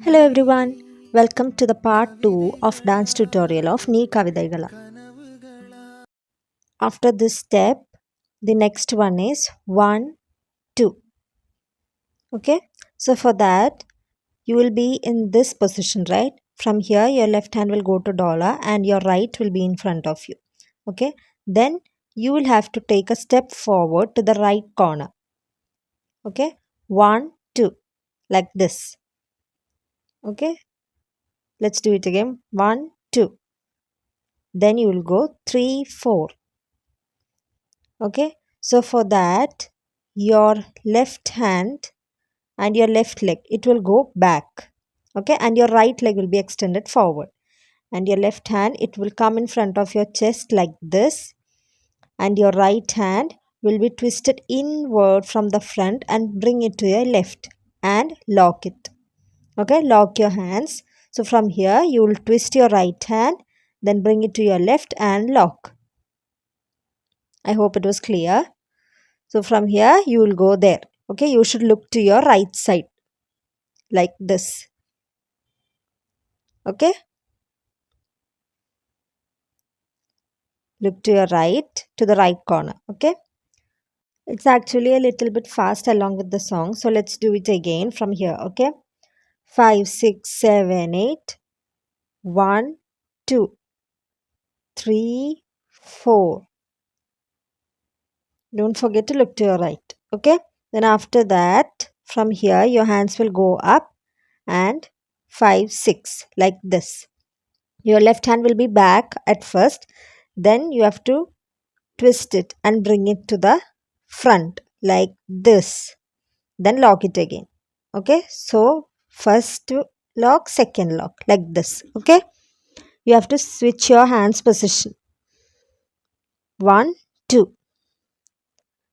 Hello everyone, welcome to the part 2 of dance tutorial of Nee Kavithaigala. After this step, the next one is 1, 2. Okay, so for that, you will be in this position, right? From here, your left hand will go to dollar and your right will be in front of you. Okay, then you will have to take a step forward to the right corner. Okay, 1, 2, like this. Okay, let's do it again. 1, 2. Then you will go 3, 4. Okay, so for that, your left hand and your left leg, it will go back. Okay, and your right leg will be extended forward. And your left hand, it will come in front of your chest like this. And your right hand will be twisted inward from the front and bring it to your left and lock it. Okay, lock your hands. So from here, you will twist your right hand, then bring it to your left and lock. I hope it was clear. So from here, you will go there. Okay, you should look to your right side like this. Okay, look to your right, to the right corner. Okay, it's actually a little bit fast along with the song. So let's do it again from here. Okay, 5, 6, 7, 8. 1, 2, 3, 4. Don't forget to look to your right. Okay, then after that, from here, your hands will go up and 5, 6 like this. Your left hand will be back at first, then you have to twist it and bring it to the front like this, then lock it again. Okay, so first lock, second lock like this. Okay, you have to switch your hands position. 1, 2.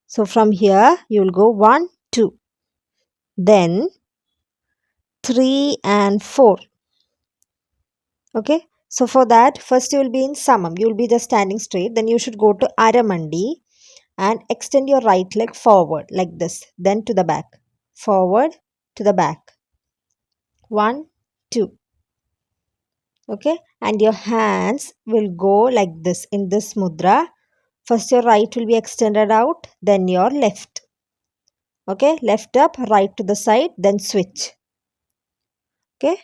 So from here you will go 1, 2, then 3 and 4. Okay, so for that, first you will be in samam, you will be just standing straight, then you should go to aramandi and extend your right leg forward like this, then to the back, forward to the back. 1, 2. Okay, and your hands will go like this in this mudra. First your right will be extended out, then your left. Okay, left up, right to the side, then switch. Okay,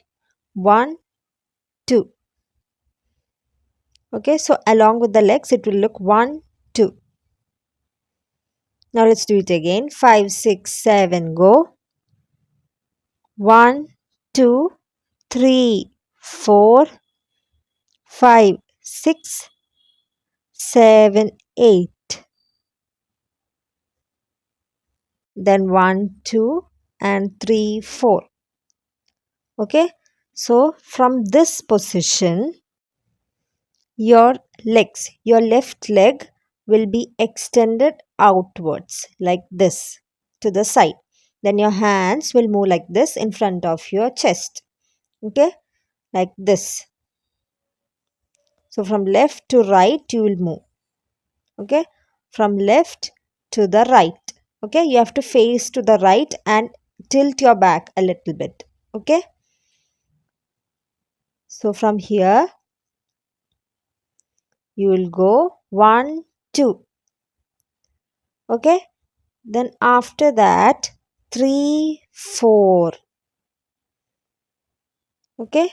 1, 2. Okay, so along with the legs, it will look 1, 2. Now let's do it again. 5, 6, 7, go. 1, 2, 3, 4, 5, 6, 7, 8. Then 1, 2 and 3, 4. Okay, so from this position, your legs, your left leg will be extended outwards like this to the side. Then your hands will move like this in front of your chest. Okay, like this. So from left to right, you will move. Okay, from left to the right. Okay, you have to face to the right and tilt your back a little bit. Okay, so from here, you will go 1, 2. Okay, then after that, 3, 4. Okay,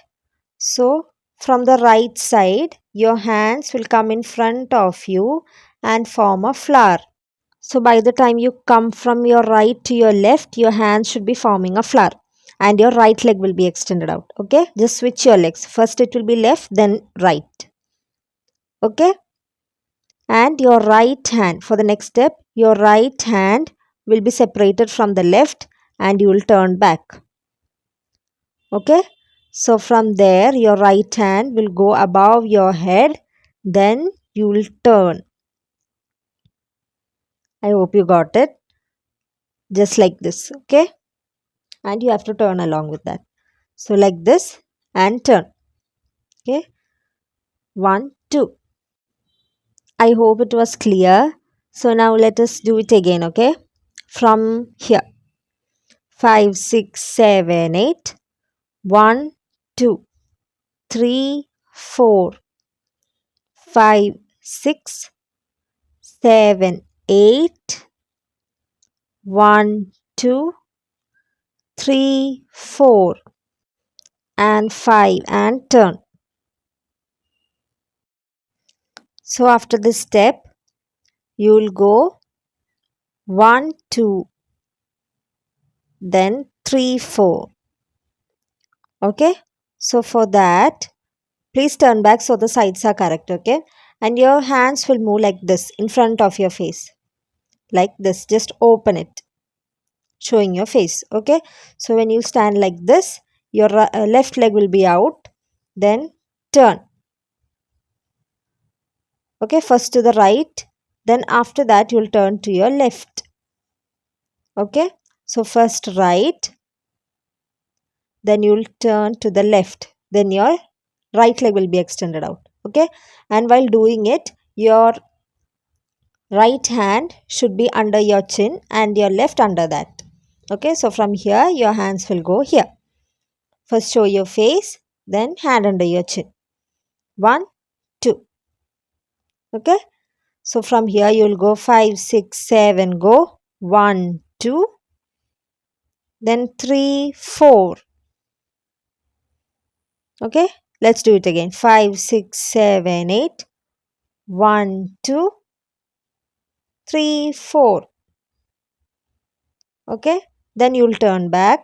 so from the right side, your hands will come in front of you and form a flower. So by the time you come from your right to your left, your hands should be forming a flower and your right leg will be extended out. Okay, just switch your legs. First it will be left, then right. Okay, and your right hand, for the next step, your right hand will be separated from the left and you will turn back. Okay, so from there, your right hand will go above your head, then you will turn. I hope you got it. Just like this. Okay, and you have to turn along with that. So like this and turn. Okay, 1, 2. I hope it was clear. So now let us do it again. Okay, from here, 5, 6, 7, 8. 1, 2, 3, 4, 5, 6, 7, 8. 1, 2, 3, 4 and 5 and turn. So after this step, you will go 1, 2, then 3, 4. Okay. So for that, please turn back so the sides are correct. Okay. And your hands will move like this in front of your face. Like this. Just open it. Showing your face. Okay. So when you stand like this, your left leg will be out. Then turn. Okay. First to the right. Then after that, you will turn to your left. Okay. So first right. Then you will turn to the left. Then your right leg will be extended out. Okay. And while doing it, your right hand should be under your chin and your left under that. Okay. So from here, your hands will go here. First show your face, then hand under your chin. 1, 2. Okay. So from here, you will go 5, 6, 7, go. 1, 2. Then 3, 4. Okay. Let's do it again. 5, 6, 7, 8. 1, 2, 3, 4. Okay. Then you'll turn back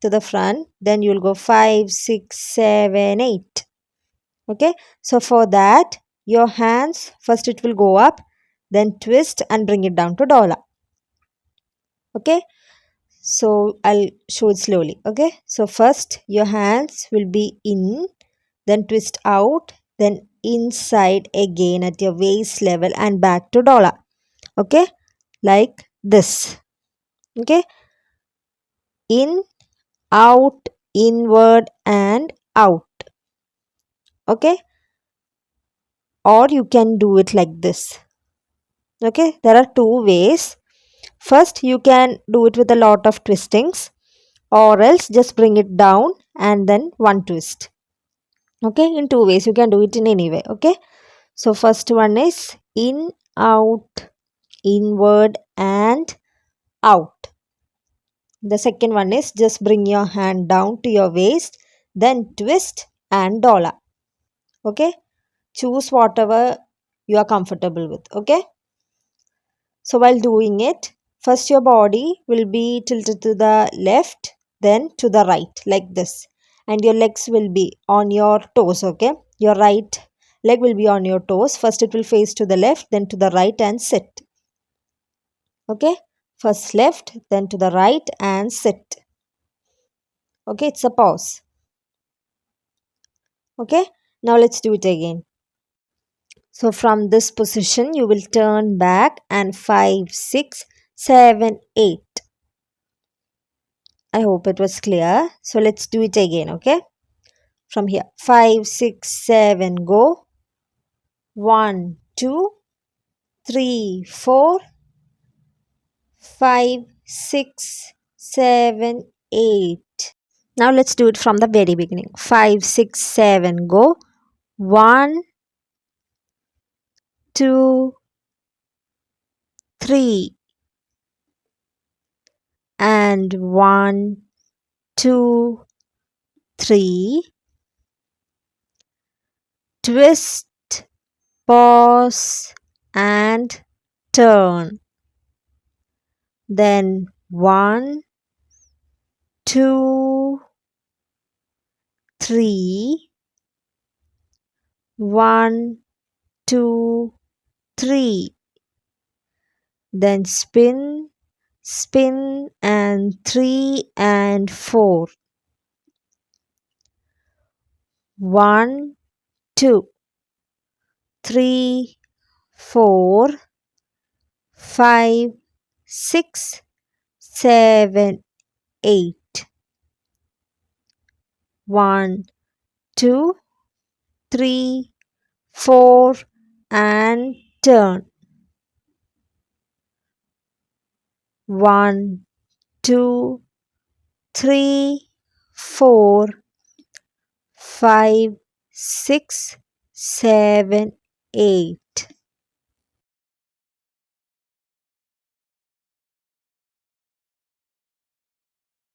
to the front. Then you'll go 5, 6, 7, 8. Okay. So for that, your hands, first it will go up, then twist and bring it down to Dola. Okay. So I'll show it slowly. Okay. So first your hands will be in, then twist out, then inside again at your waist level and back to Dola. Okay. Like this. Okay. In, out, inward and out. Okay. Or you can do it like this. Okay. There are two ways. First, you can do it with a lot of twistings, or else just bring it down and then one twist. Okay. In two ways. You can do it in any way. Okay. So first one is in, out, inward and out. The second one is just bring your hand down to your waist, then twist and dola. Okay. Choose whatever you are comfortable with. Okay. So while doing it, first your body will be tilted to the left, then to the right, like this. And your legs will be on your toes. Okay. Your right leg will be on your toes. First it will face to the left, then to the right and sit. Okay. First left, then to the right and sit. Okay. It's a pause. Okay. Now let's do it again. So from this position, you will turn back and 5, 6, 7, 8. I hope it was clear. So let's do it again, okay? From here, 5, 6, 7, go. 1, 2, 3, 4, 5, 6, 7, 8. Now let's do it from the very beginning. 5, 6, 7, go. 1, 2, 3. And 1, 2, 3. Twist, pause and turn. Then 1, 2, 3. 1, 2, 3. Then spin, spin and 3 and 4. 1, 2, 3, 4, 5, 6, 7, 8. 1, 2, 3, 4 and turn. 1, 2, 3, 4 5, 6, 7, 8.